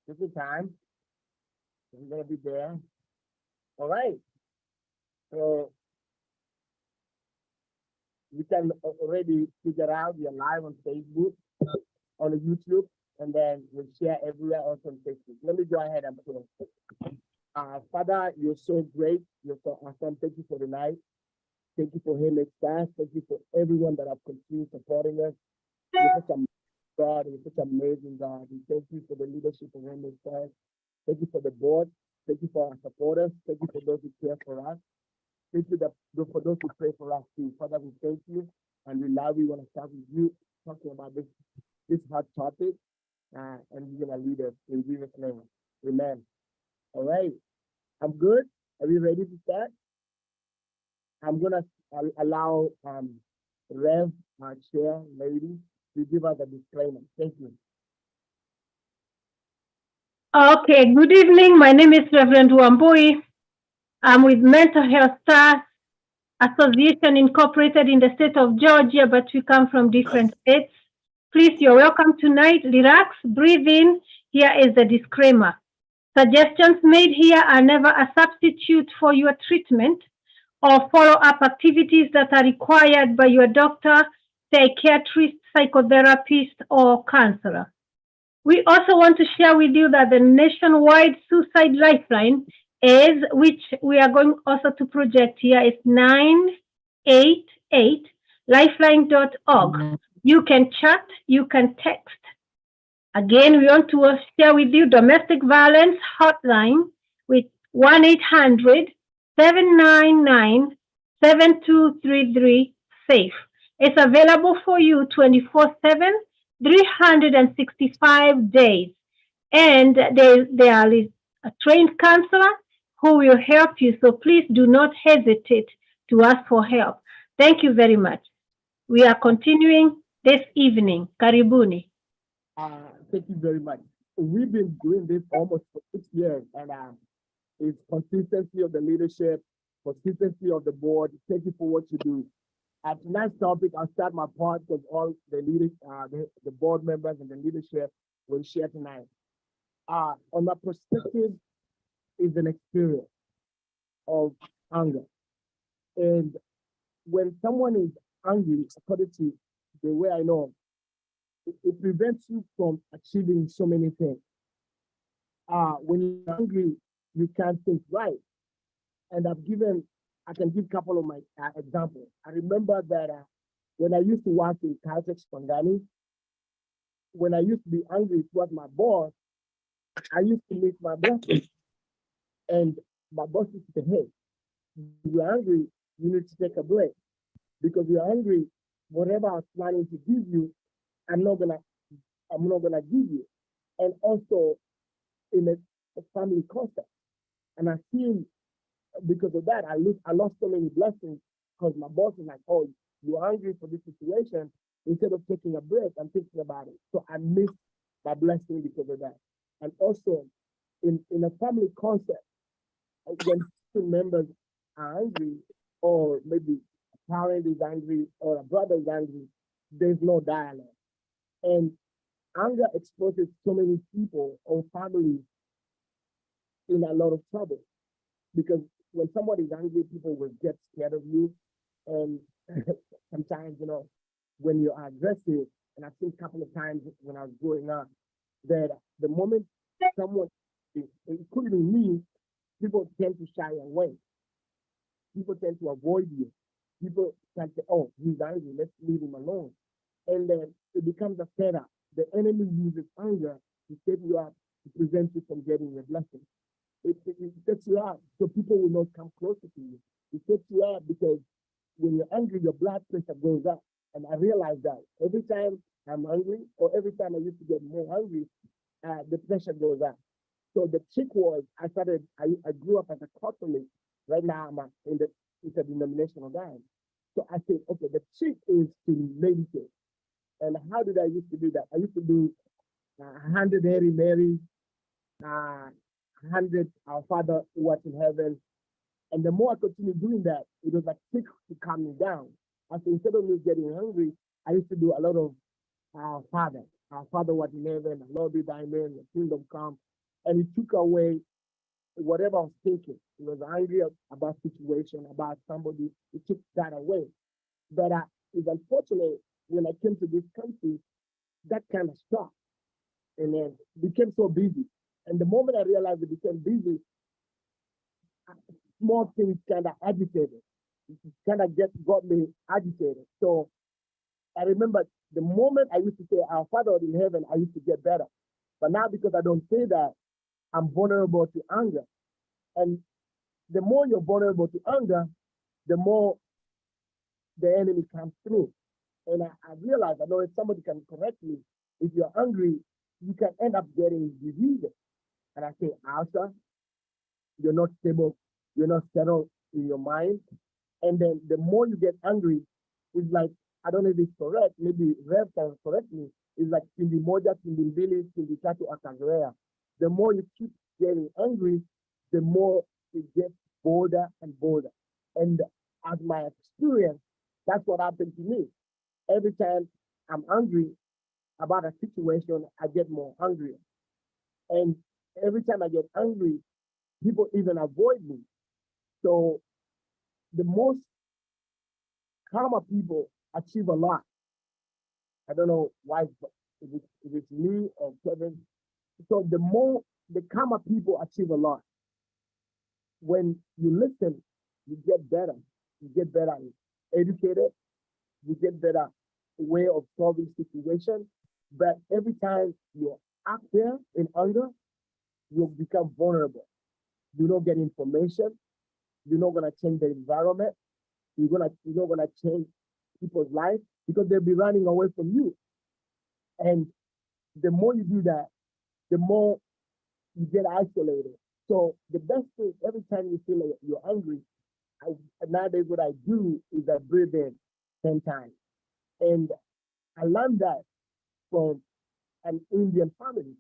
Take your time. We're gonna be there. All right. So you can already figure out we are live on Facebook, on the YouTube, and then we'll share everywhere else on Facebook. Let me go ahead and pray. Father, you're so great. You're so awesome. Thank you for the night. Thank you for MHStars. Thank you for everyone that have continued supporting us. You're such a God. You're such an amazing God. We thank you for the leadership of MHStars. Thank you for the board. Thank you for our supporters. Thank you for those who care for us. Thank you for those who pray for us too. Father, we thank you and we love you. We want to start with you talking about this hot topic, and you're gonna lead us in Jesus' name. Amen. All right, I'm good. Are we ready to start? I'm gonna allow Rev, our chair lady, to give us a disclaimer. Thank you. Okay, good evening. My name is Reverend Wambui. I'm with Mental Health Stars Association Incorporated in the state of Georgia, but we come from different states. Please, you're welcome tonight. Relax, breathe in. Here is the disclaimer. Suggestions made here are never a substitute for your treatment or follow-up activities that are required by your doctor, psychiatrist, psychotherapist, or counselor. We also want to share with you that the nationwide suicide lifeline is, which we are going also to project here, is 988lifeline.org. You can chat, you can text. Again, we want to share with you domestic violence hotline with 1-800-799-7233 SAFE. It's available for you 24/7, 365 days. And there is a trained counselor who will help you. So please do not hesitate to ask for help. Thank you very much. We are continuing this evening. Karibuni. Thank you very much. We've been doing this almost for 6 years, and it's consistency of the leadership, consistency of the board. Thank you for what you do. At tonight's topic, I'll start my part because all the leaders, the board members and the leadership will share tonight. On my perspective, is an experience of anger. And when someone is angry, according to the way I know, it prevents you from achieving so many things. When you're angry, you can't think right. And I can give a couple of my examples. I remember that when I used to work in Caltex Pangani, when I used to be angry towards my boss, I used to miss my blessing. And my boss used to say, hey, you're angry, you need to take a break. Because you're angry, whatever I was planning to give you, I'm not gonna give you. And also in a family concept. And I feel because of that, I lost so many blessings because my boss is like, oh, you're angry for this situation. Instead of taking a break, I'm thinking about it. So I missed my blessing because of that. And also in a family concept, when two members are angry, or maybe a parent is angry or a brother is angry, there's no dialogue. And anger exposes so many people or families in a lot of trouble because when somebody is angry, people will get scared of you. And sometimes, when you're aggressive, and I've seen a couple of times when I was growing up, that the moment someone, including me, people tend to shy away. People tend to avoid you. People can say, oh, he's angry, let's leave him alone. And then it becomes a setup. The enemy uses anger to set you up, to prevent you from getting your blessing. It sets you up so people will not come closer to you. It sets you up because when you're angry, your blood pressure goes up. And I realized that every time I'm angry, or every time I used to get more angry, the pressure goes up. So the trick was, I grew up as a Catholic. Right now, I'm in the interdenominational guy. So I said, okay, the trick is to meditate. And how did I used to do that? I used to do 100 Hail Marys, 100 Our Father who art in heaven. And the more I continued doing that, it was like trick to calm me down. And so instead of me getting hungry, I used to do a lot of Our Father who art in heaven, Lord be thy name, the kingdom come. and it took away whatever I was thinking. It was angry about situation, about somebody. It took that away. But it's unfortunate when I came to this country, that kind of stopped, and then became so busy. And the moment I realized it became busy, small things kind of agitated. It kind of got me agitated. So I remember the moment I used to say, "Our Father in heaven," I used to get better. But now because I don't say that, I'm vulnerable to anger. And the more you're vulnerable to anger, the more the enemy comes through. And I realize, I know if somebody can correct me, if you're angry, you can end up getting diseases. And I say, Asa, you're not stable, you're not settled in your mind. And then the more you get angry, it's like, I don't know if it's correct, maybe Rev can correct me, it's like Tindi Moja, Tindi Mbili, Tindi Tatu Akazoea. The more you keep getting angry, the more it gets bolder and bolder. And as my experience, that's what happened to me. Every time I'm angry about a situation, I get more angry. And every time I get angry, people even avoid me. So the most calmer people achieve a lot. I don't know why, if it's me or Kevin. So the calmer people achieve a lot. When you listen, you get better. You get better educated. You get better way of solving situations. But every time you're out there in anger, you become vulnerable. You don't get information. You're not gonna change the environment. You're not gonna change people's life because they'll be running away from you. And the more you do that, the more you get isolated. So the best thing, every time you feel like you're angry, nowadays what I do is I breathe in 10 times. And I learned that from an Indian family.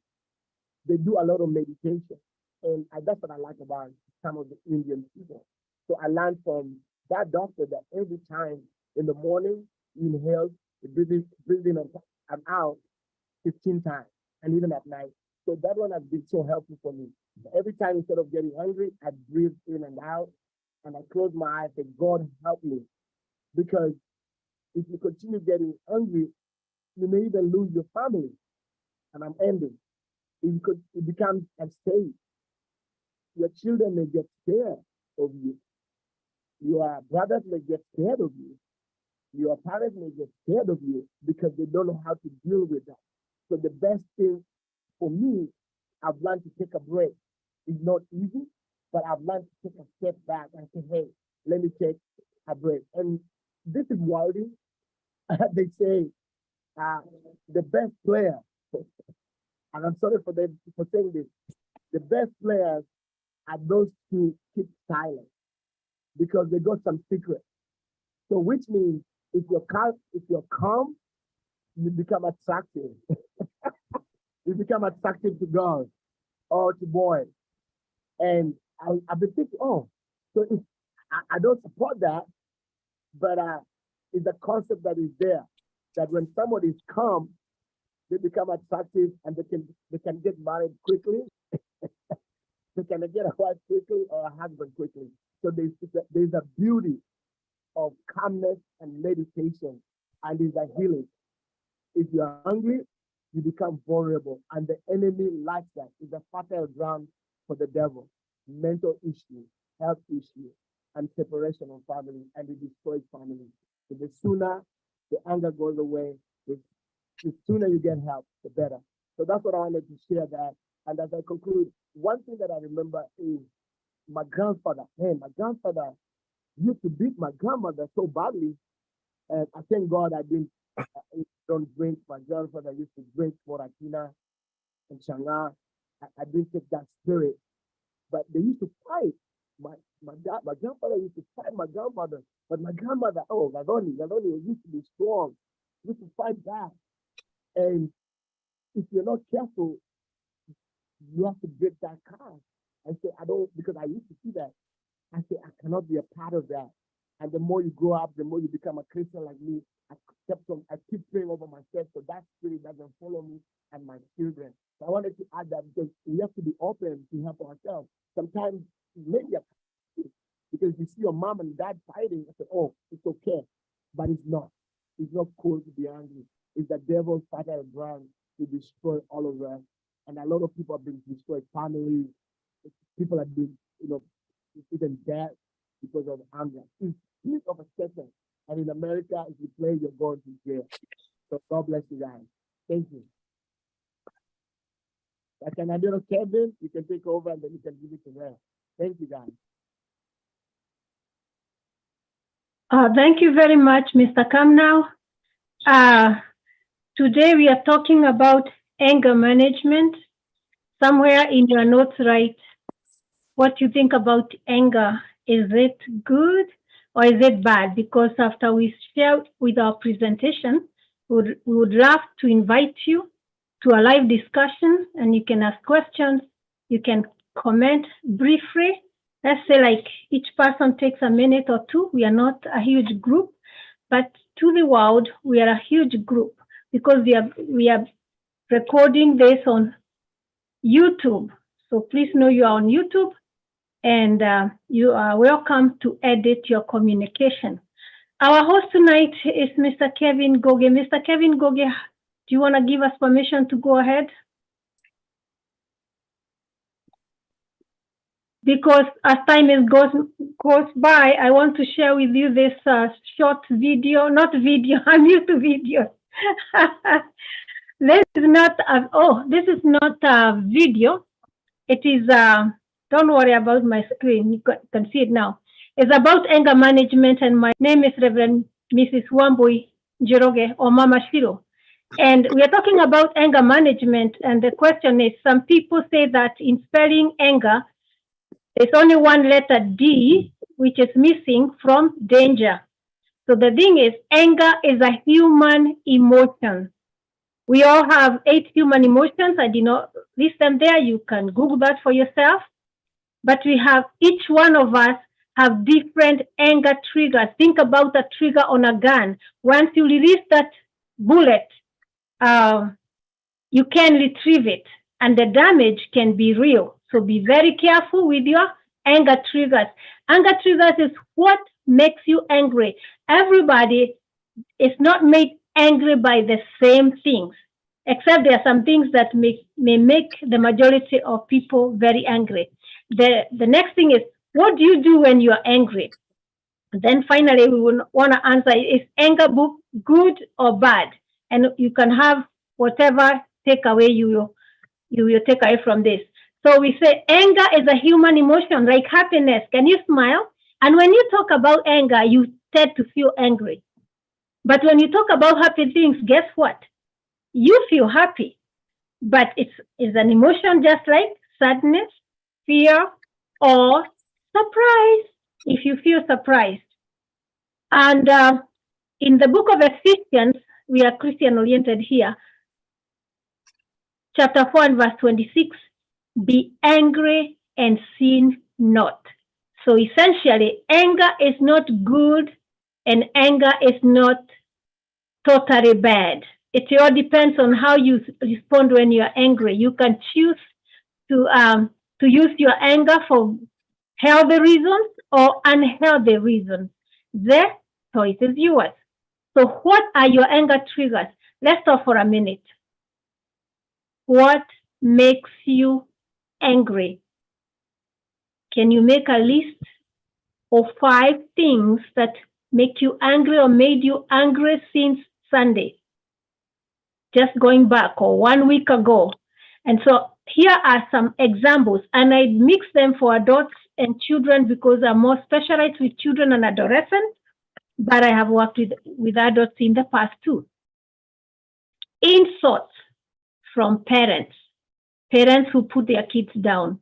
They do a lot of meditation. And that's what I like about some of the Indian people. So I learned from that doctor that every time in the morning, you inhale, you breathe in and out 15 times, and even at night. So that one has been so helpful for me. Every time instead of getting angry, I breathe in and out, and I close my eyes and say, God help me. Because if you continue getting angry, you may even lose your family. And I'm ending. It becomes unsafe. Your children may get scared of you. Your brothers may get scared of you. Your parents may get scared of you because they don't know how to deal with that. So the best thing for me, I've learned to take a break. It's not easy, but I've learned to take a step back and say, hey, let me take a break. And this is wilding. They say the best player, and I'm sorry for saying this, the best players are those who keep silent because they got some secret. So which means if you're calm, you become attractive. You become attractive to girls or to boys. And I've been thinking, oh, so if I don't support that, but it's a concept that is there that when somebody is calm, they become attractive and they can get married quickly. They can get a wife quickly or a husband quickly. So there's a beauty of calmness and meditation, and there's a healing. If you're hungry, you become vulnerable, and the enemy likes that. It's a fertile ground for the devil. Mental issues, health issues, and separation of family, and it destroys family. So the sooner the anger goes away, the sooner you get help, the better. So that's what I wanted to share that. And as I conclude, one thing that I remember is my grandfather. Hey, my grandfather used to beat my grandmother so badly, and I thank God I don't drink. My grandfather used to drink Moratina and Shanga. I didn't take that spirit, but they used to fight. My grandfather used to fight my grandmother, but my grandmother, oh, Gadoni used to be strong, used to fight back. And if you're not careful, you have to break that car. I say, I don't, because I used to see that. I say, I cannot be a part of that. And the more you grow up, the more you become a Christian like me. I keep praying over myself so that spirit doesn't follow me and my children. So I wanted to add that because we have to be open to help ourselves. Sometimes maybe because you see your mom and dad fighting, I say, oh, it's okay. But it's not. It's not cool to be angry. It's the devil's fighter ground to destroy all of us. And a lot of people have been destroyed, families, people have been, even dead because of anger. It's split of a second. And in America, if you play, you're going to jail. So God bless you guys. Thank you. Can I do Kevin? You can take over and then you can give it to her. Thank you, guys. Thank you very much, Mr. Kamnau. Today we are talking about anger management. Somewhere in your notes, write what you think about anger. Is it good or is it bad? Because after we share with our presentation, we would love to invite you to a live discussion, and you can ask questions, you can comment briefly. Let's say like each person takes a minute or two. We are not a huge group, but to the world, we are a huge group because we are recording this on YouTube. So please know you are on YouTube, and you are welcome to edit your communication. Our host tonight is Mr. Kevin Goge. Mr. Kevin Goge, do you want to give us permission to go ahead? Because as time goes by, I want to share with you this short video, not video, I'm used to videos. This is not a video. It is, don't worry about my screen, you can see it now. It's about anger management, and my name is Reverend Mrs. Wambui Njoroge, or Mama Shiro. And we are talking about anger management, and the question is, some people say that in spelling anger, there's only one letter D, which is missing from danger. So the thing is, anger is a human emotion. We all have 8 human emotions. I did not list them there. You can Google that for yourself. But we have, each one of us have different anger triggers. Think about a trigger on a gun. Once you release that bullet, you can retrieve it, and the damage can be real. So be very careful with your anger triggers. Anger triggers is what makes you angry. Everybody is not made angry by the same things, except there are some things that may make the majority of people very angry. The next thing is, what do you do when you are angry? Then finally, we will want to answer, is anger good or bad? And you can have whatever takeaway you will take away from this. So we say anger is a human emotion, like happiness. Can you smile? And when you talk about anger, you tend to feel angry. But when you talk about happy things, guess what? You feel happy. But it's an emotion just like sadness, fear, or surprise, if you feel surprised. And in the book of Ephesians, we are Christian-oriented here, chapter 4 and verse 26, be angry and sin not. So essentially, anger is not good and anger is not totally bad. It all depends on how you respond when you are angry. You can choose to use your anger for healthy reasons or unhealthy reasons. The choice is yours. So what are your anger triggers? Let's talk for a minute. What makes you angry? Can you make a list of 5 things that make you angry or made you angry since Sunday? Just going back, or 1 week ago. And so here are some examples, and I mix them for adults and children because I'm more specialized with children and adolescents, but I have worked with adults in the past too. Insults from parents who put their kids down,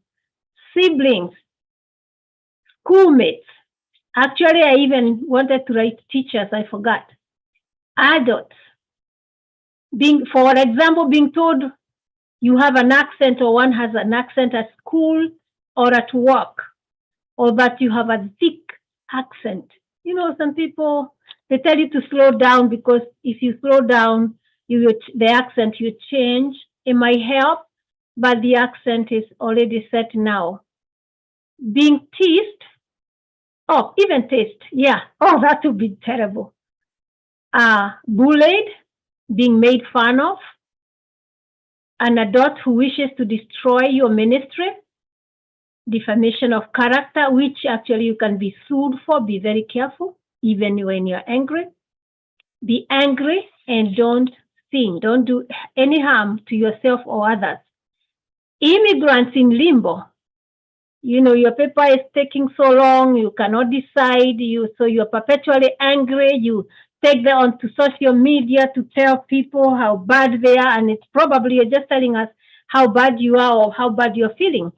siblings, schoolmates. Actually, I even wanted to write teachers, I forgot. Adults. For example, being told you have an accent or one has an accent at school or at work, or that you have a thick accent. some people, they tell you to slow down because if you slow down, the accent you change. It might help, but the accent is already set now. Being teased, even teased, yeah. Oh, that would be terrible. Bullied, being made fun of, an adult who wishes to destroy your ministry, defamation of character, which actually you can be sued for. Be very careful, even when you're angry. Be angry and don't sin. Don't do any harm to yourself or others. Immigrants in limbo. Your paper is taking so long, you cannot decide, so you're perpetually angry. You take them onto social media to tell people how bad they are, and it's probably you're just telling us how bad you are or how bad you're feeling.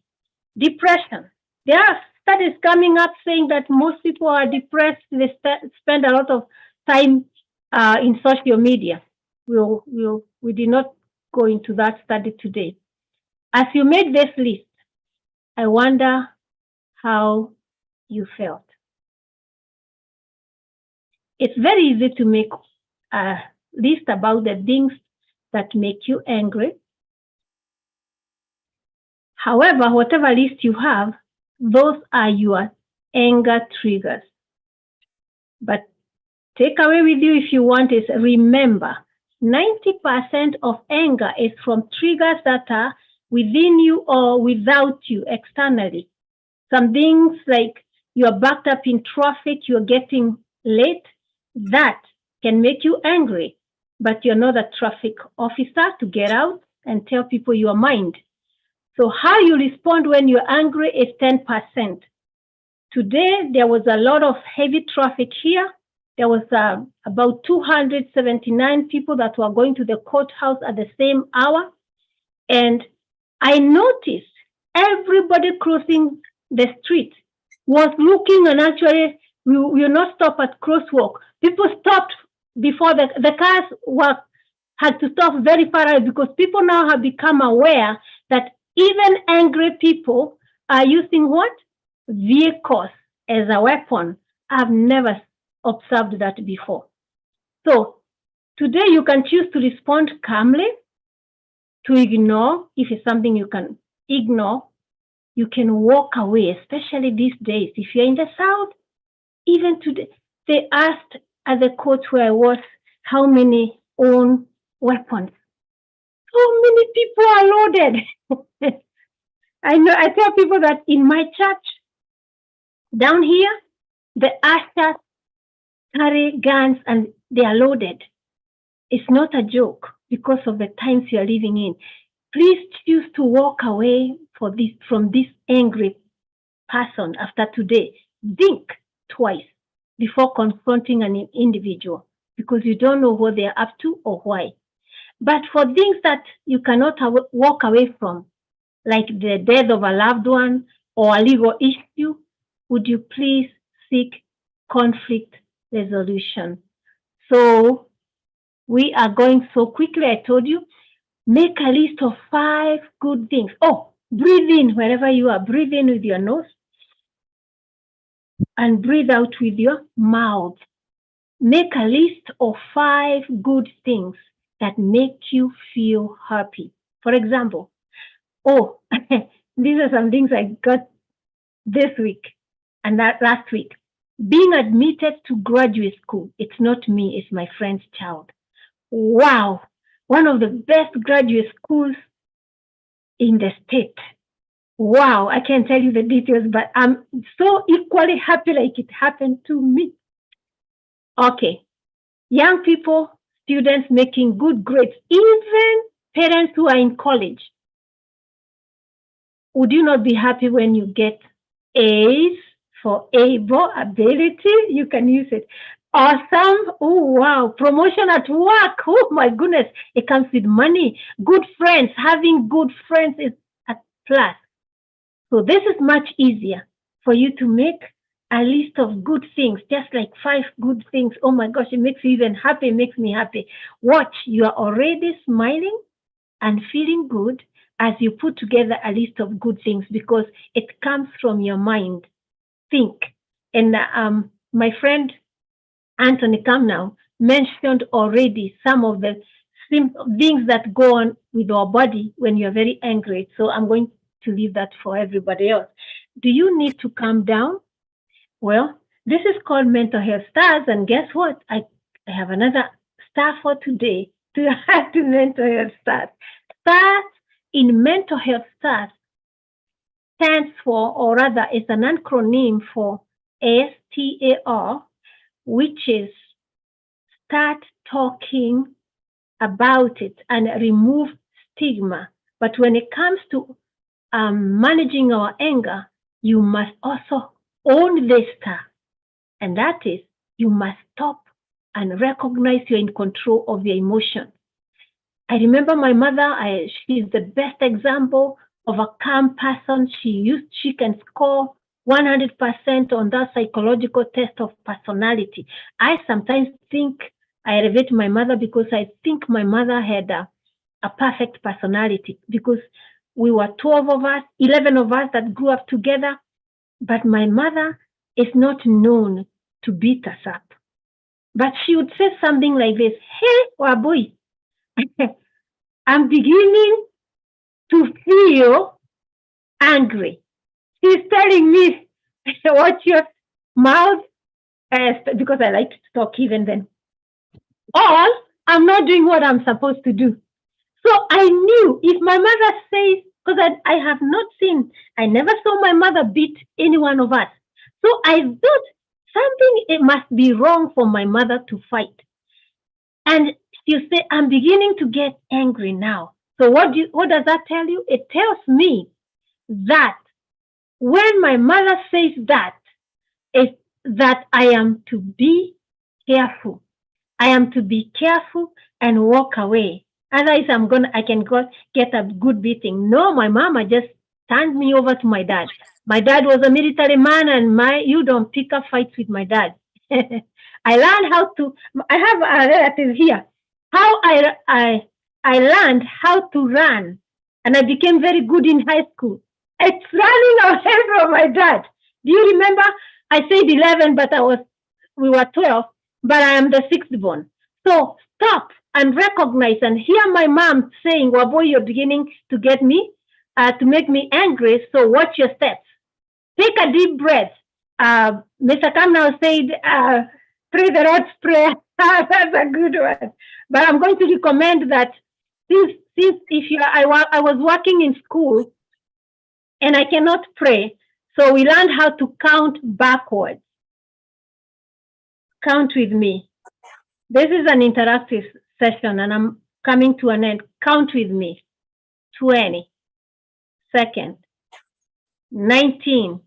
Depression. There are studies coming up saying that most people are depressed. They spend a lot of time in social media. We did not go into that study today. As you made this list, I wonder how you felt. It's very easy to make a list about the things that make you angry. However, whatever list you have, those are your anger triggers. But take away with you if you want is remember, 90% of anger is from triggers that are within you or without you externally. Some things like you're backed up in traffic, you're getting late, that can make you angry, but you're not a traffic officer to get out and tell people your mind. So how you respond when you're angry is 10%. Today, there was a lot of heavy traffic here. There was about 279 people that were going to the courthouse at the same hour. And I noticed everybody crossing the street was looking, and actually we will not stop at crosswalk. People stopped before the cars had to stop very far away because people now have become aware that even angry people are using what? Vehicles as a weapon. I've never observed that before. So today you can choose to respond calmly, to ignore. If it's something you can ignore, you can walk away, especially these days. If you're in the South, even today, they asked at the court where I was how many own weapons. So many people are loaded. I tell people that in my church, down here, the ushers carry guns and they are loaded. It's not a joke because of the times you are living in. Please choose to walk away from this angry person after today. Think twice before confronting an individual because you don't know what they're up to or why. But for things that you cannot walk away from, like the death of a loved one or a legal issue, would you please seek conflict resolution? So we are going so quickly. I told you, make a list of 5 good things. Oh, breathe in wherever you are. Breathe in with your nose and breathe out with your mouth. Make a list of 5 good things that make you feel happy. For example, these are some things I got this week and that last week. Being admitted to graduate school. It's not me, it's my friend's child. Wow, one of the best graduate schools in the state. Wow, I can't tell you the details, but I'm so equally happy like it happened to me. Okay, young people, students making good grades, even parents who are in college. Would you not be happy when you get A's for able, ability? You can use it. Awesome. Oh, wow. Promotion at work. Oh, my goodness. It comes with money. Good friends. Having good friends is a plus. So this is much easier for you to make a list of good things, just like 5 good things. Oh my gosh, it makes you even happy. It makes me happy. Watch, you are already smiling and feeling good as you put together a list of good things because it comes from your mind. Think. And my friend Anthony Kamnau mentioned already some of the things that go on with our body when you're very angry. So I'm going to leave that for everybody else. Do you need to calm down? Well, this is called Mental Health Stars. And guess what? I have another star for today to add to Mental Health Stars. Stars in Mental Health Stars stands for, or rather, is an acronym for STAR, which is start talking about it and remove stigma. But when it comes to managing our anger, you must also own this star. And that is, you must stop and recognize you're in control of your emotions. I remember my mother, she's the best example of a calm person. She can score 100% on that psychological test of personality. I sometimes think I elevate my mother because I think my mother had a perfect personality because we were 12 of us, 11 of us that grew up together. But my mother is not known to beat us up. But she would say something like this, "Hey, Wabui, I'm beginning to feel angry." She's telling me, watch your mouth, because I like to talk even then. Or I'm not doing what I'm supposed to do. So I knew if my mother says, because I have not seen, I never saw my mother beat any one of us. So I thought something it must be wrong for my mother to fight. And you say, I'm beginning to get angry now. So what does that tell you? It tells me that when my mother says that, is that I am to be careful. I am to be careful and walk away. Otherwise, I can get a good beating. No, my mama just turned me over to my dad. My dad was a military man, and you don't pick up fights with my dad. I learned how to. I have a relative here. How I learned how to run, and I became very good in high school. It's running away from my dad. Do you remember? I said 11, but we were 12, but I am the sixth born. So stop and recognize and hear my mom saying, well, boy, you're beginning to get me, to make me angry. So watch your steps. Take a deep breath. Mr. Kamnau said, pray the Lord's Prayer. That's a good one. But I'm going to recommend that since if I was working in school and I cannot pray, so we learned how to count backwards. Count with me. This is an interactive session and I'm coming to an end. Count with me. 20. Second. 19.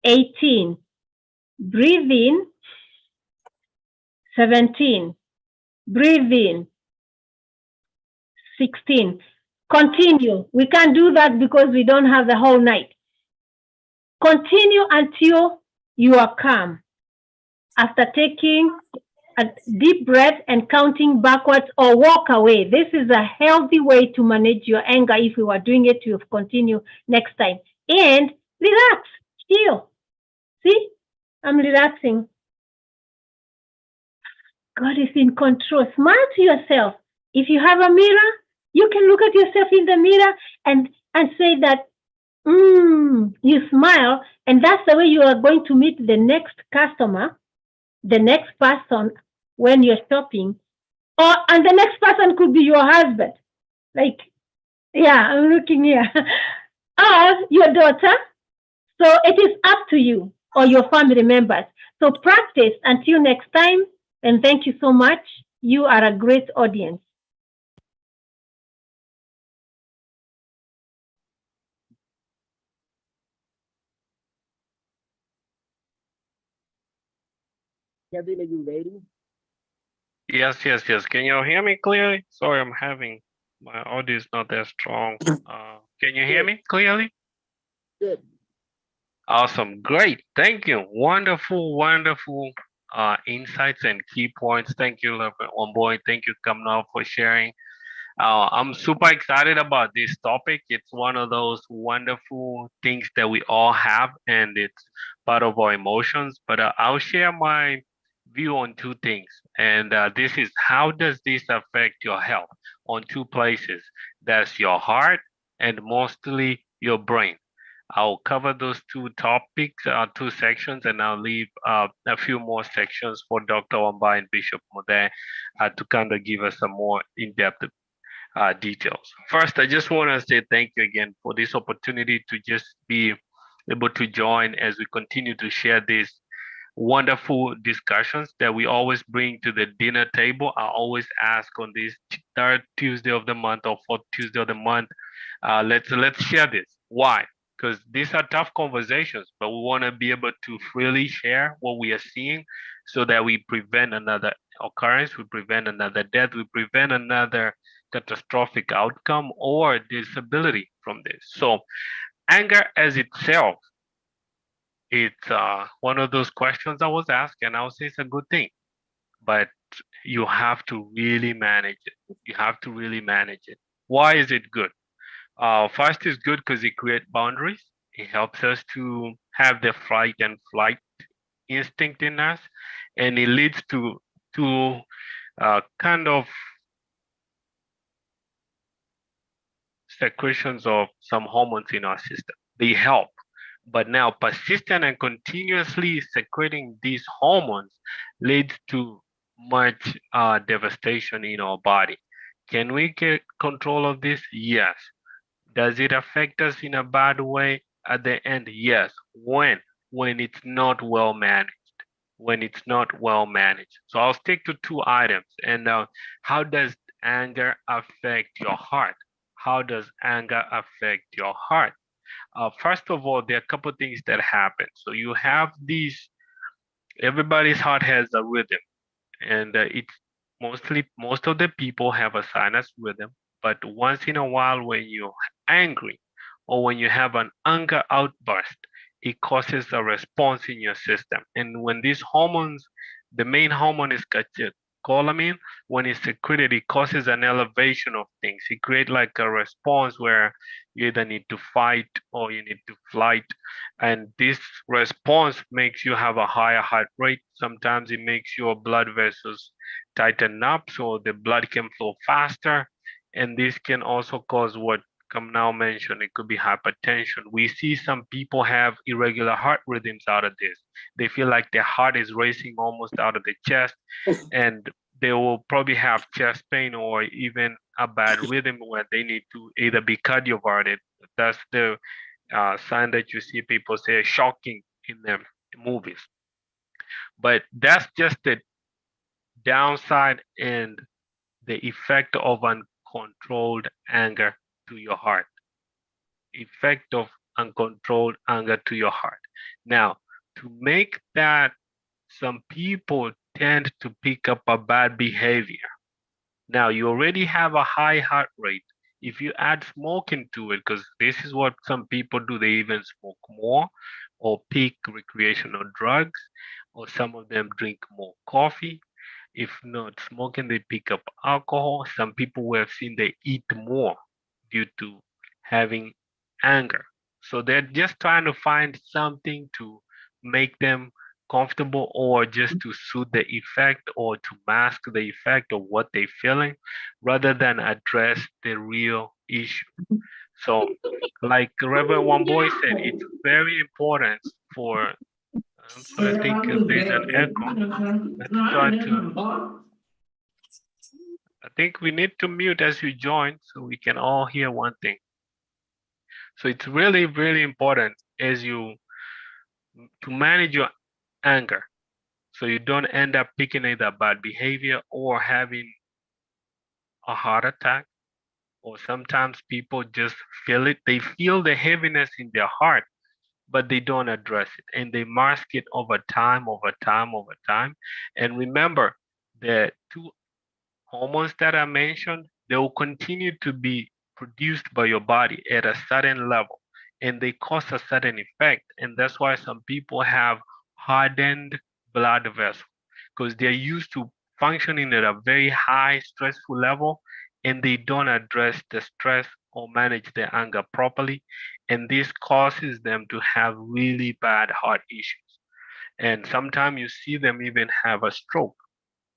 18. Breathe in. 17. Breathe in. 16. Continue. We can't do that because we don't have the whole night. Continue until you are calm. After taking a deep breath and counting backwards or walk away. This is a healthy way to manage your anger. If we were doing it, you'll continue next time. And relax, chill. See, I'm relaxing. God is in control. Smile to yourself. If you have a mirror, you can look at yourself in the mirror and say that, you smile, and that's the way you are going to meet the next customer, the next person when you're shopping, and the next person could be your husband. Like, yeah, I'm looking here. Or your daughter. So it is up to you or your family members. So practice until next time, and thank you so much. You are a great audience. Kevin, are you ready? Yes. Can you hear me clearly? Sorry, my audio is not that strong. Can you hear me clearly? Good. Awesome. Great. Thank you. Wonderful insights and key points. Thank you, Omboy. Thank you, Kamnal, for sharing. I'm super excited about this topic. It's one of those wonderful things that we all have, and it's part of our emotions. But I'll share my view on two things. And this is how does this affect your health on two places? That's your heart and mostly your brain. I'll cover those two topics, two sections, and I'll leave a few more sections for Dr. Wamba and Bishop Mode to kind of give us some more in-depth details. First, I just want to say thank you again for this opportunity to just be able to join as we continue to share these wonderful discussions that we always bring to the dinner table. I always ask on this third Tuesday of the month or fourth Tuesday of the month, let's share this. Why? Because these are tough conversations, but we want to be able to freely share what we are seeing so that we prevent another occurrence, we prevent another death, we prevent another catastrophic outcome or disability from this. So anger as itself, it's one of those questions I was asked, and I would say it's a good thing, but you have to really manage it. You have to really manage it. Why is it good? First is good because it creates boundaries. It helps us to have the fight and flight instinct in us, and it leads to kind of secretions of some hormones in our system. They help. But now persistent and continuously secreting these hormones leads to much devastation in our body. Can we get control of this? Yes. Does it affect us in a bad way at the end? Yes. When? When it's not well managed. When it's not well managed. So I'll stick to two items. And how does anger affect your heart? How does anger affect your heart? First of all, there are a couple things that happen. So you have these, everybody's heart has a rhythm, and it's most of the people have a sinus rhythm. But once in a while, when you're angry or when you have an anger outburst, it causes a response in your system. And when these hormones, the main hormone is cholamine, when it's secreted, it causes an elevation of things. It creates like a response where you either need to fight or you need to flight. And this response makes you have a higher heart rate. Sometimes it makes your blood vessels tighten up so the blood can flow faster. And this can also cause what come now mentioned, it could be hypertension. We see some people have irregular heart rhythms out of this. They feel like their heart is racing almost out of the chest, and they will probably have chest pain or even a bad rhythm where they need to either be cardioverted. That's the sign that you see people say shocking in the movies. But that's just the downside and the effect of uncontrolled anger to your heart. Effect of uncontrolled anger to your heart. Now, to make that, some people tend to pick up a bad behavior. Now, you already have a high heart rate. If you add smoking to it, because this is what some people do, they even smoke more or pick recreational drugs, or some of them drink more coffee. If not smoking, they pick up alcohol. Some people we have seen they eat more due to having anger. So they're just trying to find something to make them comfortable or just to soothe the effect or to mask the effect of what they're feeling rather than address the real issue. So, like Reverend One Boy said, it's very important for. I'm sorry, I think there's an echo. Let's try to. I think we need to mute as you join so we can all hear one thing. So it's really, really important as you to manage your anger so you don't end up picking either bad behavior or having a heart attack. Or sometimes people just feel it, they feel the heaviness in their heart, but they don't address it and they mask it over time, over time, over time. And remember, the two hormones that I mentioned, they will continue to be produced by your body at a certain level and they cause a certain effect. And that's why some people have hardened blood vessels because they're used to functioning at a very high stressful level and they don't address the stress or manage their anger properly. and this causes them to have really bad heart issues. And sometimes you see them even have a stroke.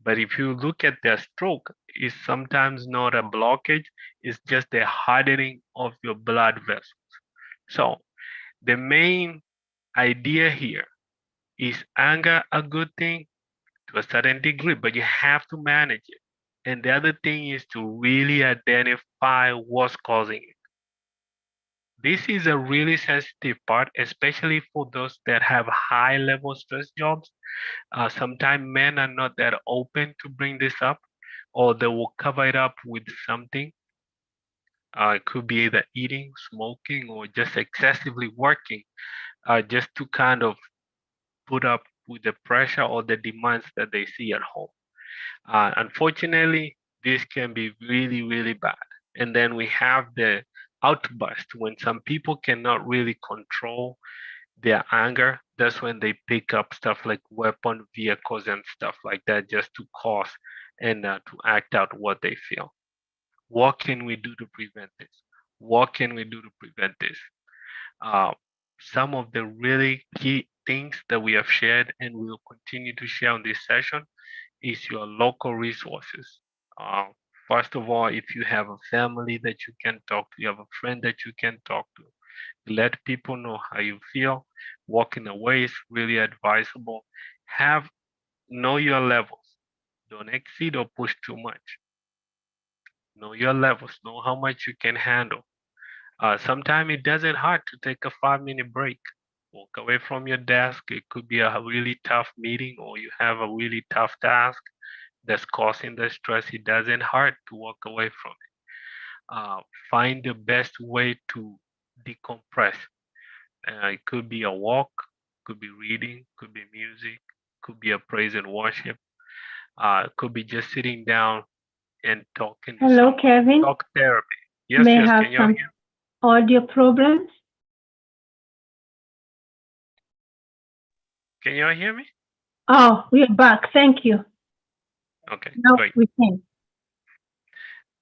But if you look at their stroke, it's sometimes not a blockage, it's just a hardening of your blood vessels. So the main idea here is anger a good thing? To a certain degree, but you have to manage it. And the other thing is to really identify what's causing it. This is a really sensitive part, especially for those that have high level stress jobs. Sometimes men are not that open to bring this up, or they will cover it up with something. It could be either eating, smoking, or just excessively working, just to kind of put up with the pressure or the demands that they see at home. Unfortunately, this can be really, really bad. And then we have the outburst when some people cannot really control their anger. That's when they pick up stuff like weapon, vehicles, and stuff like that just to cause and to act out what they feel. What can we do to prevent this? What can we do to prevent this? Uh, some of the really key things that we have shared and we will continue to share on this session is your local resources. Uh, First of all, if you have a family that you can talk to, you have a friend that you can talk to, let people know how you feel. Walking away is really advisable. Have Know your levels. Don't exceed or push too much. Know your levels. Know how much you can handle. Sometimes it doesn't hurt to take a 5-minute break. Walk away from your desk. It could be a really tough meeting or you have a really tough task that's causing the stress. It doesn't hurt to walk away from it. Find the best way to decompress. It could be a walk, could be reading, could be music, could be a praise and worship. Could be just sitting down and talking to Hello, someone. Kevin. Talk therapy. Yes, May yes. have Can you some hear? audio problems. Can you hear me? Oh, we're back. Thank you. Okay, Now great. we can.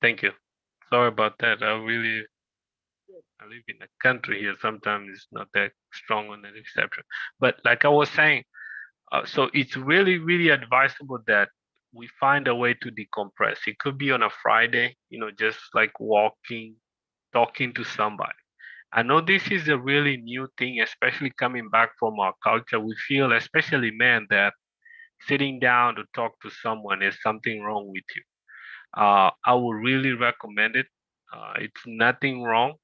Thank you. Sorry about that. I live in a country here. Sometimes it's not that strong on the reception. But like I was saying, so it's really, really advisable that we find a way to decompress. It could be on a Friday, just like walking, talking to somebody. I know this is a really new thing, especially coming back from our culture. We feel, especially men, that sitting down to talk to someone is something wrong with you. I would really recommend it. It's nothing wrong.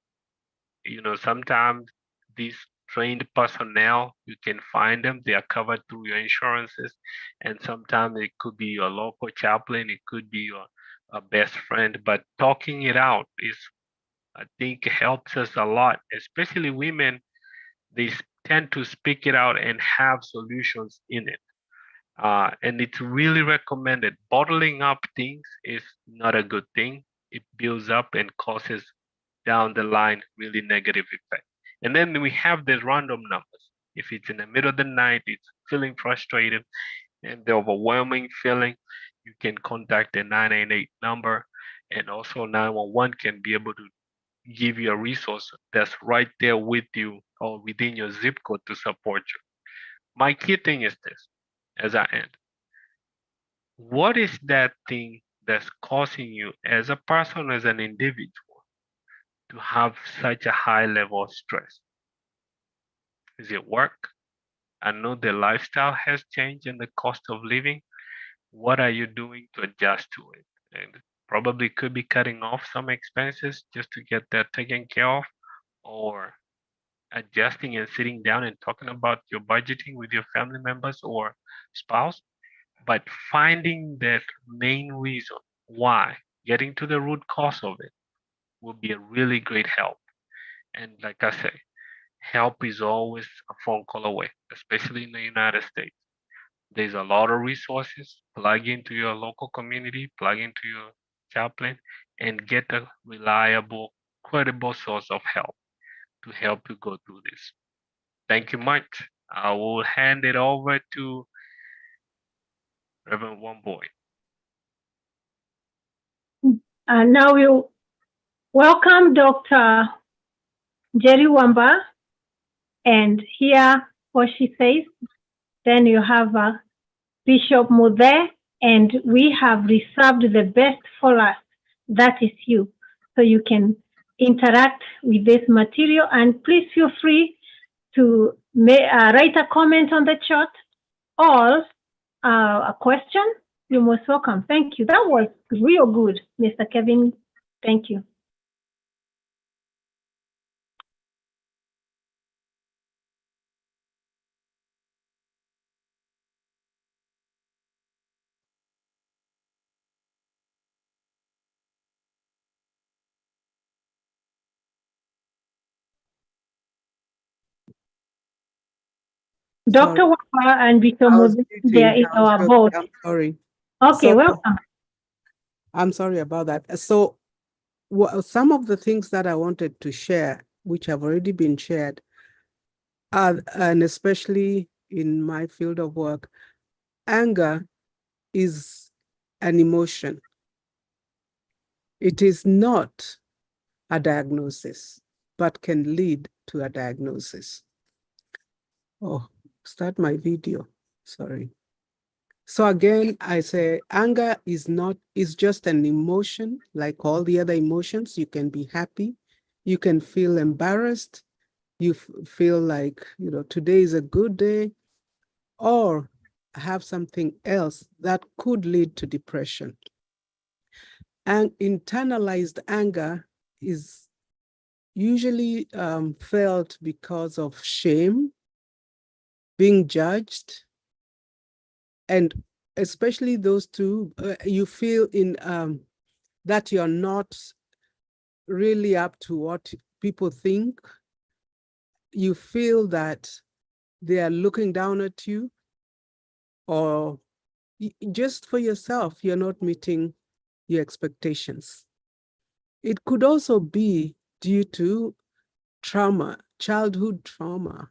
Sometimes these trained personnel, you can find them. They are covered through your insurances, and sometimes it could be your local chaplain. It could be your a best friend. But talking it out is, I think, helps us a lot, especially women. They tend to speak it out and have solutions in it. And it's really recommended. Bottling up things is not a good thing. It builds up and causes down the line really negative effect. And then we have the random numbers. If it's in the middle of the night, it's feeling frustrated and the overwhelming feeling, you can contact the 998 number, and also 911 can be able to give you a resource that's right there with you or within your zip code to support you. My key thing is this as I end. What is that thing that's causing you as a person, as an individual, to have such a high level of stress? Is it work? I know the lifestyle has changed and the cost of living. What are you doing to adjust to it? And probably could be cutting off some expenses just to get that taken care of, or adjusting and sitting down and talking about your budgeting with your family members or spouse. But finding that main reason why, getting to the root cause of it, will be a really great help. And like I say, help is always a phone call away, especially in the United States. There's a lot of resources. Plug into your local community, plug into your chaplain, and get a reliable, credible source of help to help you go through this. Thank you much. I will hand it over to Reverend One Boy. Now we welcome Dr. Jerry Wamba, and hear what she says. Then you have Bishop Muthe, and we have reserved the best for us. That is you. So you can interact with this material, and please feel free to write a comment on the chat or a question. You're most welcome. Thank you. That was real good, Mr. Kevin. Thank you. Dr. Wapa and Victor Muthe, they are in our board. I'm sorry. Okay, So, welcome. I'm sorry about that. So some of the things that I wanted to share, which have already been shared, are, and especially in my field of work, anger is an emotion. It is not a diagnosis, but can lead to a diagnosis. Oh, start my video, sorry. So again, I say anger is just an emotion like all the other emotions. You can be happy, you can feel embarrassed, you feel like, today is a good day, or have something else that could lead to depression. And internalized anger is usually felt because of shame, being judged, and especially those two, you feel in that you're not really up to what people think. You feel that they are looking down at you, or just for yourself, you're not meeting your expectations. It could also be due to trauma, childhood trauma.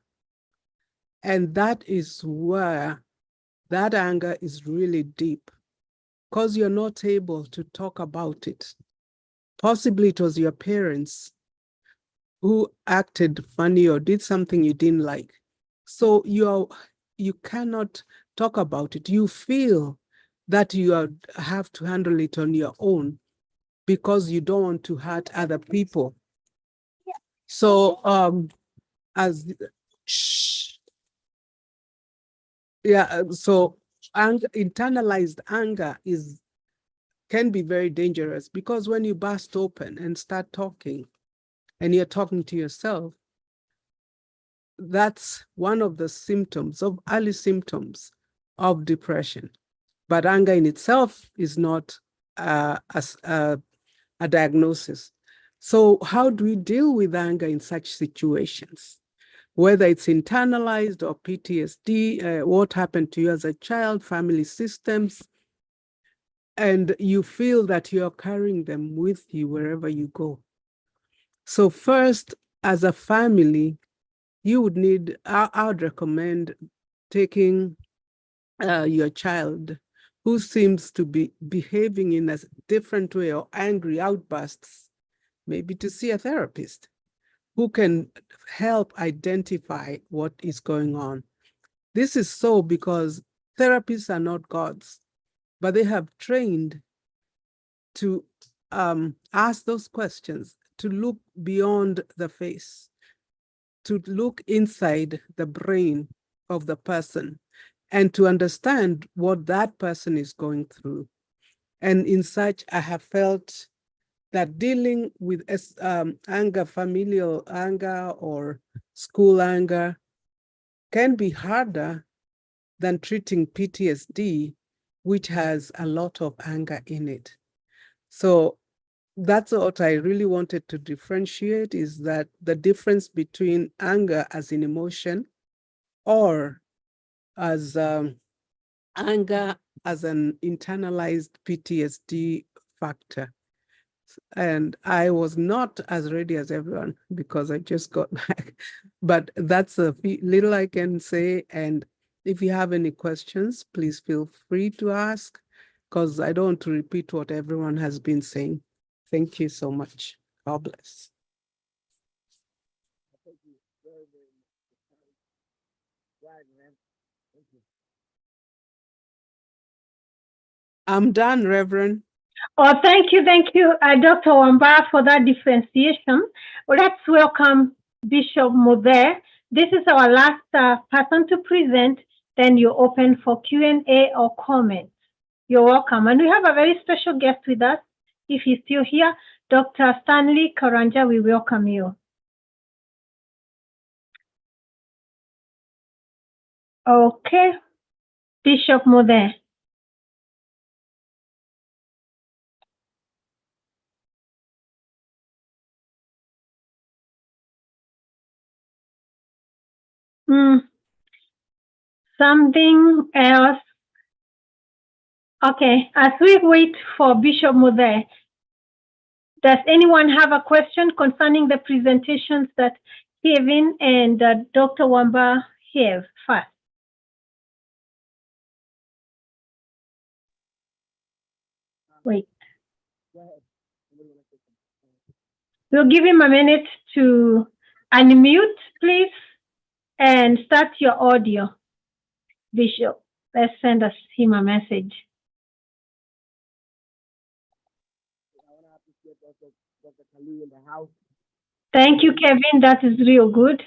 And that is where that anger is really deep, because you're not able to talk about it. Possibly it was your parents who acted funny or did something you didn't like. So you cannot talk about it. You feel that you have to handle it on your own because you don't want to hurt other people. So so internalized anger can be very dangerous, because when you burst open and start talking and you're talking to yourself, that's one of the early symptoms of depression. But anger in itself is not a diagnosis. So how do we deal with anger in such situations? Whether it's internalized or PTSD, what happened to you as a child, family systems, and you feel that you're carrying them with you wherever you go. So first, as a family, you would need, I would recommend taking your child who seems to be behaving in a different way or angry outbursts, maybe to see a therapist who can help identify what is going on. This is so because therapists are not gods, but they have trained to ask those questions, to look beyond the face, to look inside the brain of the person, and to understand what that person is going through. And in such, I have felt that dealing with anger, familial anger or school anger, can be harder than treating PTSD, which has a lot of anger in it. So that's what I really wanted to differentiate, is that the difference between anger as an emotion or as anger as an internalized PTSD factor. And I was not as ready as everyone because I just got back, but that's a little I can say. And if you have any questions, please feel free to ask, because I don't want to repeat what everyone has been saying. Thank you so much. God bless. I'm done, Reverend. Oh, thank you, Dr. Wamba, for that differentiation. Let's welcome Bishop Muthe. This is our last person to present. Then you open for Q&A or comments. You're welcome. And we have a very special guest with us. If he's still here, Dr. Stanley Karanja, we welcome you. Okay, Bishop Muthe. Something else. Okay, as we wait for Bishop Muthe, does anyone have a question concerning the presentations that Kevin and Dr. Wamba have first? Wait. We'll give him a minute to unmute, please, and start your audio. Bishop, let's send him a message. Thank you, Kevin. That is real good.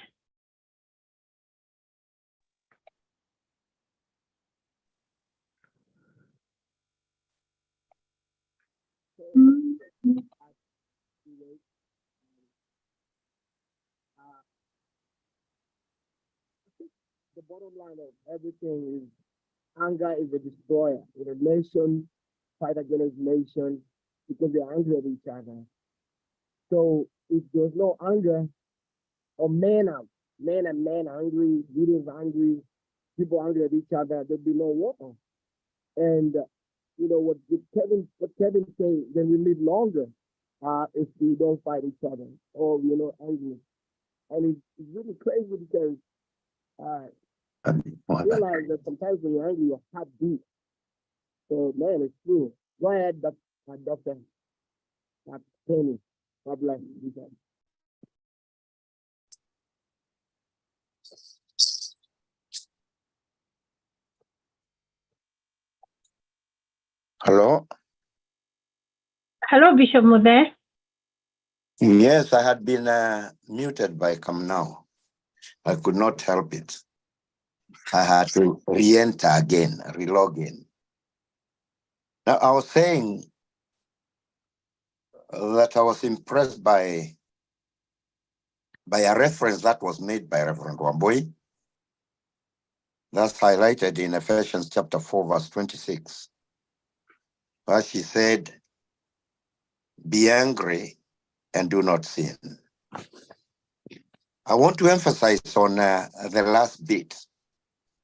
The bottom line of everything is anger is a destroyer. In a nation, fight against nation because they're angry at each other. So if there's no anger, or men and men angry, leaders angry, people angry at each other, there'd be no war. And you know what Kevin said, then we live longer if we don't fight each other or we're not angry. And it's really crazy because I realize that sometimes when you're angry, your heart beats. So man, it's true. Go ahead, Dr. Penny. God bless you. Hello? Hello, Bishop Muthe. Yes, I had been muted by Come Now. I could not help it. I had to re-enter again, relog in. Now, I was saying that I was impressed by a reference that was made by Reverend Wambui. That's highlighted in Ephesians chapter 4, verse 26. Where she said, be angry and do not sin. I want to emphasize on the last bit,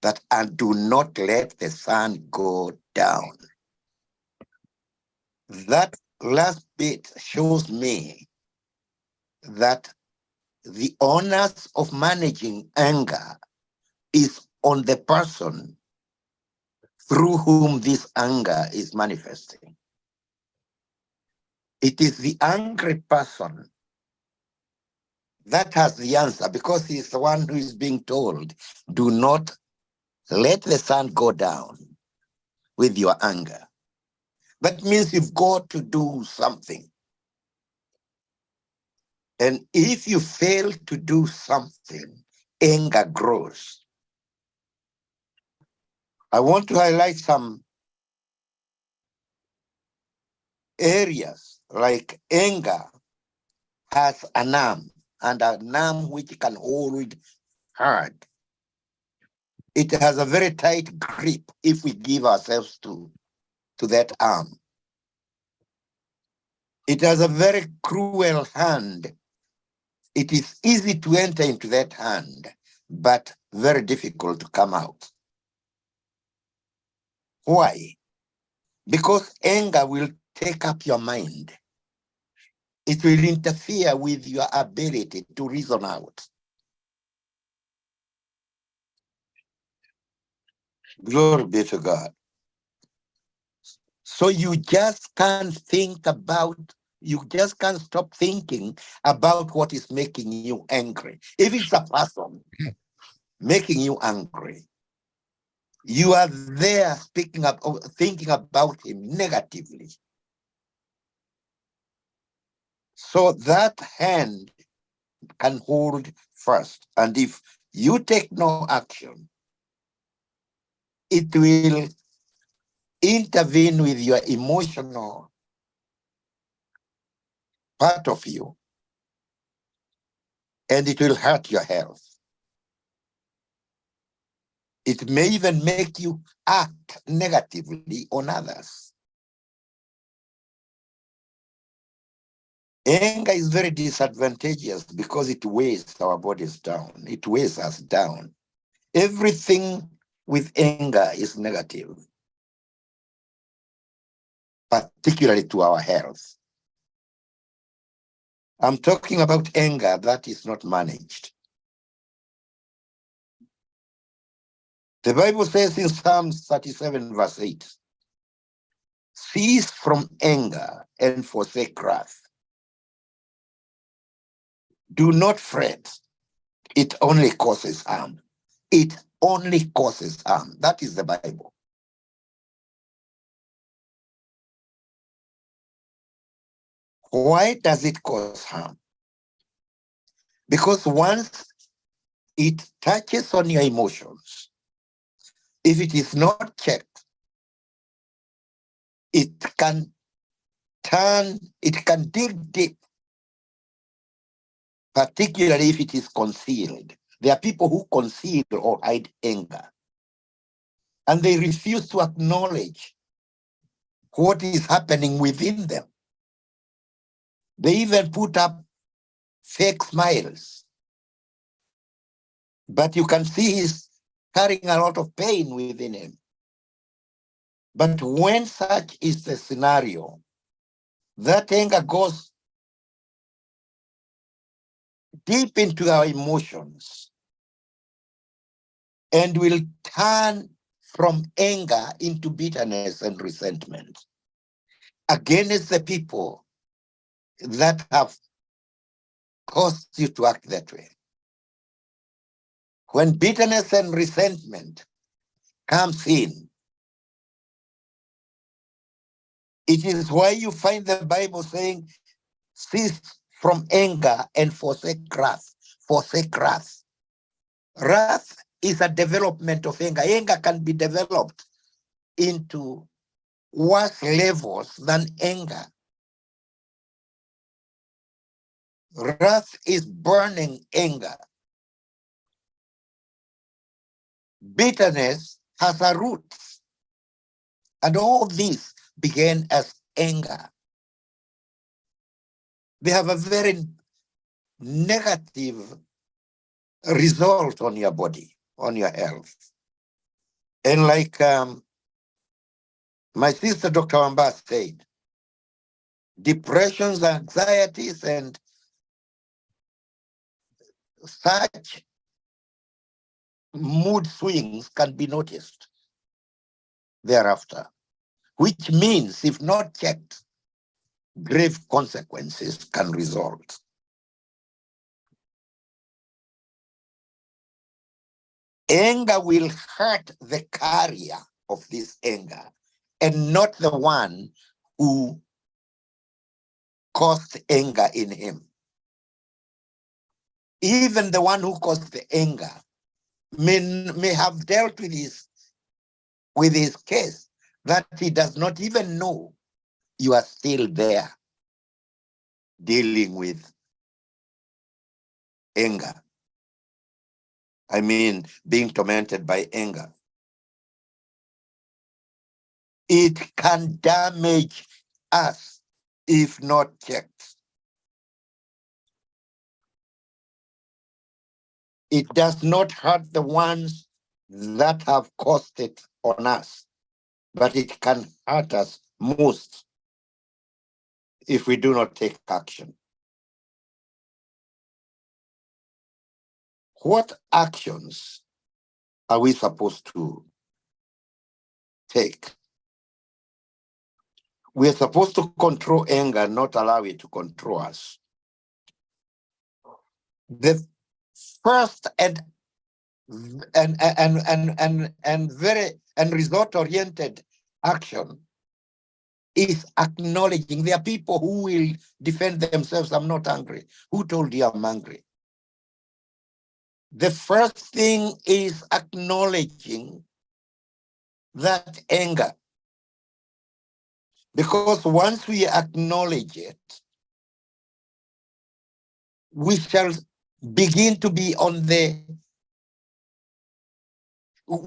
that and do not let the sun go down. That last bit shows me that the onus of managing anger is on the person through whom this anger is manifesting. It is the angry person that has the answer, because he's the one who is being told, do not let the sun go down with your anger. That means you've got to do something. And if you fail to do something, anger grows. I want to highlight some areas like anger has an arm, and an arm which can hold hard. It has a very tight grip if we give ourselves to that arm. It has a very cruel hand. It is easy to enter into that hand, but very difficult to come out. Why? Because anger will take up your mind. It will interfere with your ability to reason out. Glory be to God. So you just can't you just can't stop thinking about what is making you angry. If it's a person making you angry, You are there thinking about him negatively. So that hand can hold first. And if you take no action, it will intervene with your emotional part of you, and it will hurt your health. It may even make you act negatively on others. Anger is very disadvantageous because it weighs our bodies down. It weighs us down. Everything with anger is negative, particularly to our health. I'm talking about anger that is not managed. The Bible says in Psalms 37, verse 8, cease from anger and forsake wrath. Do not fret. It only causes harm. It only causes harm. That is the Bible. Why does it cause harm? Because once it touches on your emotions, if it is not checked, it can dig deep, particularly if it is concealed. There are people who conceal or hide anger, and they refuse to acknowledge what is happening within them. They even put up fake smiles, but you can see he's carrying a lot of pain within him. But when such is the scenario, that anger goes deep into our emotions and will turn from anger into bitterness and resentment against the people that have caused you to act that way. When bitterness and resentment comes in, it is why you find the Bible saying, cease from anger and forsake wrath. Forsake wrath. Wrath is a development of anger. Anger can be developed into worse levels than anger. Wrath is burning anger. Bitterness has a root. And all this began as anger. They have a very negative result on your body, on your health. And like my sister, Dr. Wamba, said, depressions, anxieties, and such mood swings can be noticed thereafter, which means if not checked, grave consequences can result. Anger will hurt the carrier of this anger and not the one who caused anger in him. Even the one who caused the anger may have dealt with his case that he does not even know you are still there dealing with anger. I mean, being tormented by anger. It can damage us if not checked. It does not hurt the ones that have caused it on us, but it can hurt us most if we do not take action. What actions are we supposed to take? We are supposed to control anger, not allow it to control us. The first and and result-oriented action is acknowledging there are people who will defend themselves. I'm not angry. Who told you I'm angry? The first thing is acknowledging that anger. Because once we acknowledge it, we shall begin to be on the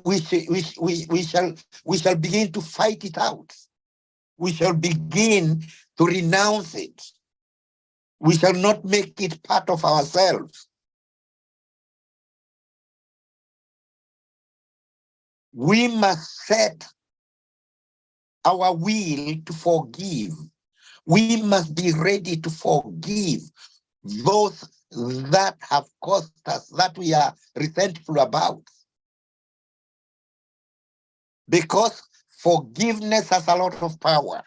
we shall begin to fight it out. We shall begin to renounce it. We shall not make it part of ourselves. We must set our will to forgive. We must be ready to forgive those that have caused us, that we are resentful about. Because forgiveness has a lot of power.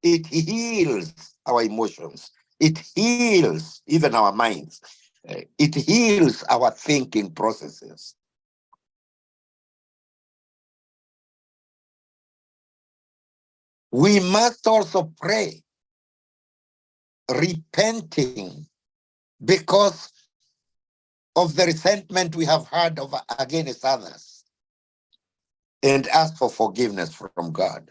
It heals our emotions. It heals even our minds. It heals our thinking processes. We must also pray, repenting because of the resentment we have had against others, and ask for forgiveness from God.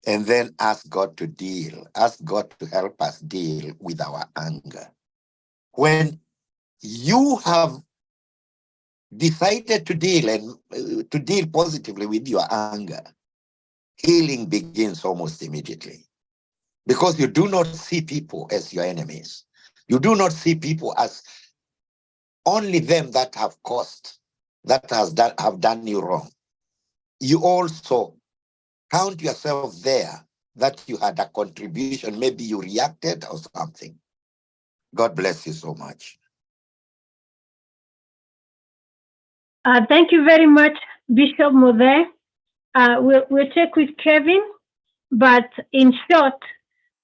And then ask God to help us deal with our anger. When you have decided to deal positively with your anger, healing begins almost immediately. Because you do not see people as your enemies. You do not see people as only them that have caused, have done you wrong. You also count yourself there, that you had a contribution, maybe you reacted or something. God bless you so much. Thank you very much, Bishop Mode. We'll check with Kevin, but in short,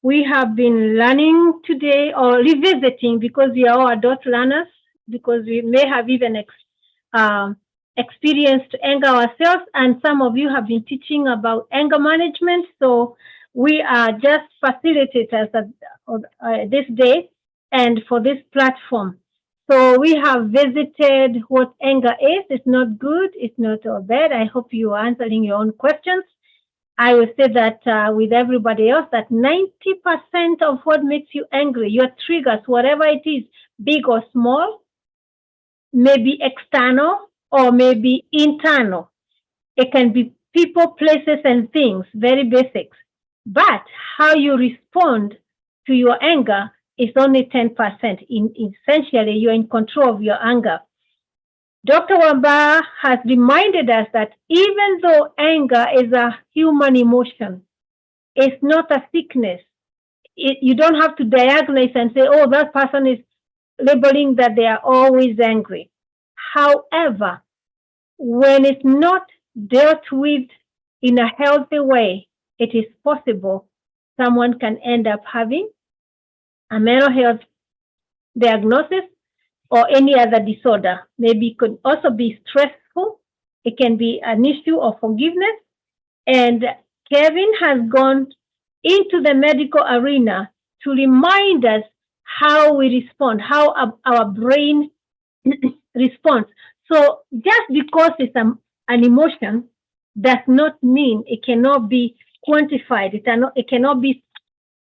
we have been learning today or revisiting, because we are all adult learners, because we may have even experienced anger ourselves, and some of you have been teaching about anger management. So we are just facilitators this day and for this platform. So we have visited what anger is. It's not good. It's not all bad. I hope you are answering your own questions. I will say that with everybody else, that 90% of what makes you angry, your triggers, whatever it is, big or small, maybe external or maybe internal. It can be people, places, and things, very basics. But how you respond to your anger is only 10%. Essentially, you're in control of your anger. Dr. Wamba has reminded us that even though anger is a human emotion, it's not a sickness. You don't have to diagnose and say, oh, that person is labeling that they are always angry. However, when it's not dealt with in a healthy way, it is possible someone can end up having a mental health diagnosis or any other disorder. Maybe it could also be stressful. It can be an issue of forgiveness. And Kevin has gone into the medical arena to remind us how we respond, how our brain responds. So just because it's an emotion does not mean it cannot be quantified. It cannot be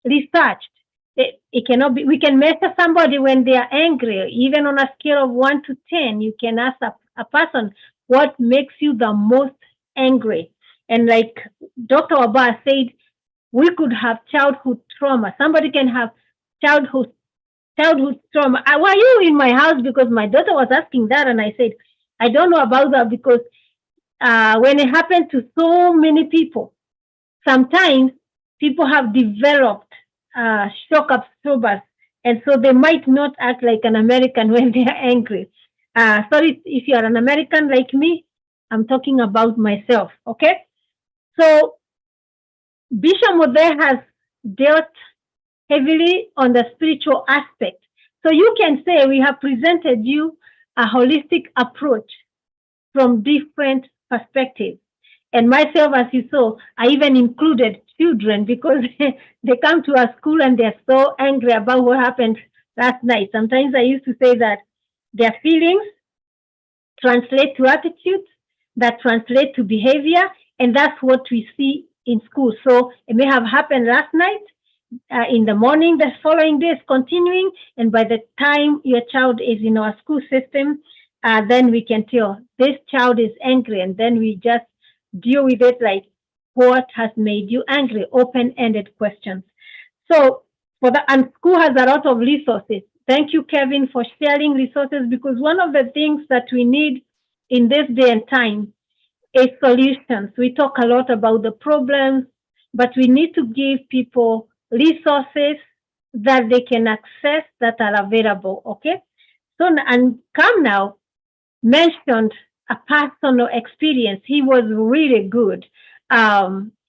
researched. It cannot be. We can measure somebody when they are angry. Even on a scale of 1 to 10, you can ask a person, what makes you the most angry? And like Dr. Wamba said, we could have childhood trauma. Somebody can have childhood trauma. Were you in my house? Because my daughter was asking that, and I said, I don't know about that, because when it happened to so many people, sometimes people have developed shock absorbers, and so they might not act like an American when they are angry. Sorry if you are an American like me, I'm talking about myself, okay? So Bishop Mode has dealt heavily on the spiritual aspect. So you can say we have presented you a holistic approach from different perspectives. And myself, as you saw, I even included children because they come to our school and they're so angry about what happened last night. Sometimes I used to say that their feelings translate to attitudes, that translate to behavior, and that's what we see in school. So it may have happened last night, in the morning, the following day is continuing, and by the time your child is in our school system, then we can tell this child is angry, and then we just deal with it like, what has made you angry? Open-ended questions. So for the, and school has a lot of resources. Thank you, Kevin, for sharing resources, because one of the things that we need in this day and time is solutions. We talk a lot about the problems, but we need to give people resources that they can access that are available, okay? So, and Cam now mentioned a personal experience. He was really good,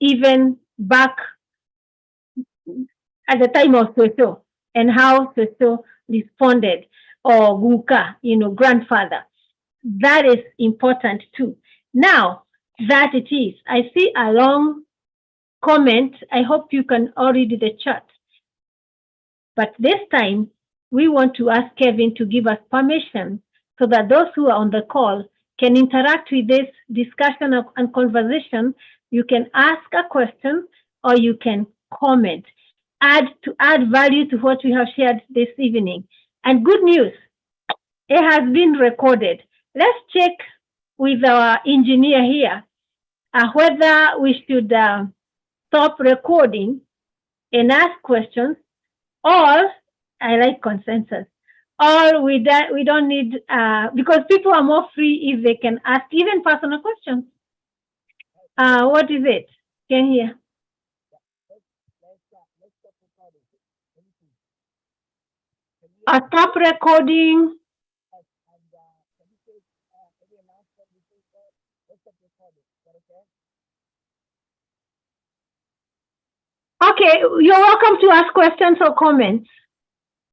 even back at the time of Soso, and how Soso responded, or Guka, grandfather. That is important too. Now that it is, I see a long comment. I hope you can all read the chat. But this time, we want to ask Kevin to give us permission so that those who are on the call can interact with this discussion and conversation. You can ask a question or you can comment, add value to what we have shared this evening. And good news, it has been recorded. Let's check with our engineer here whether we should stop recording and ask questions, or I like consensus, or we don't need, because people are more free if they can ask even personal questions. What is it? Can hear. Stop recording. Okay, you're welcome to ask questions or comments.